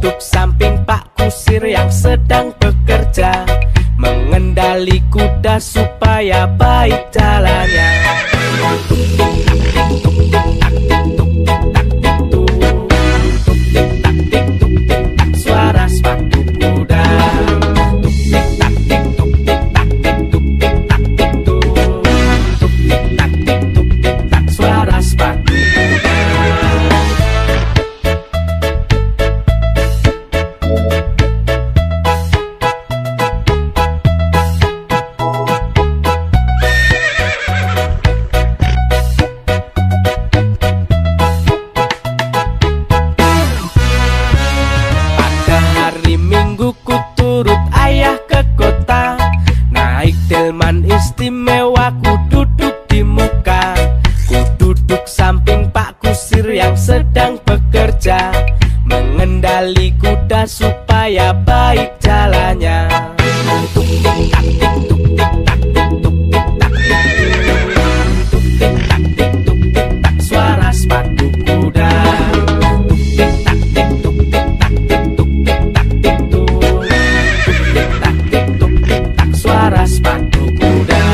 duduk samping Pak Kusir yang sedang bekerja, mengendali kuda supaya baik jalannya. Suara sepatu kuda. Suara sepatu kuda. Delman istimewa, ku duduk di muka, ku duduk samping Pak Kusir yang sedang bekerja, mengendali kuda supaya baik jalannya. Suara sepatu kuda. Suara sepatu kuda.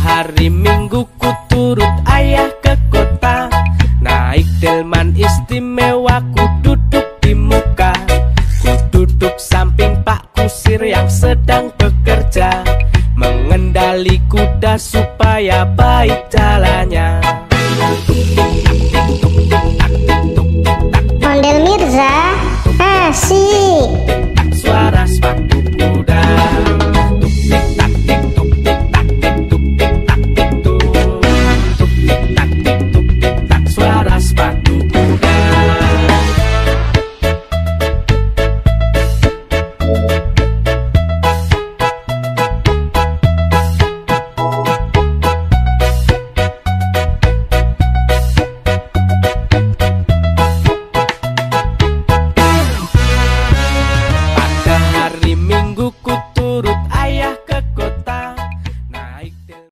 Hari Minggu ku turut ayah ke kota, naik delman istimewa, ku duduk di muka, ku duduk samping Pak Kusir yang sedang bekerja, mengendali kuda supaya baik jalannya. Ondel Mirza, asik. Suara sepatu kuda.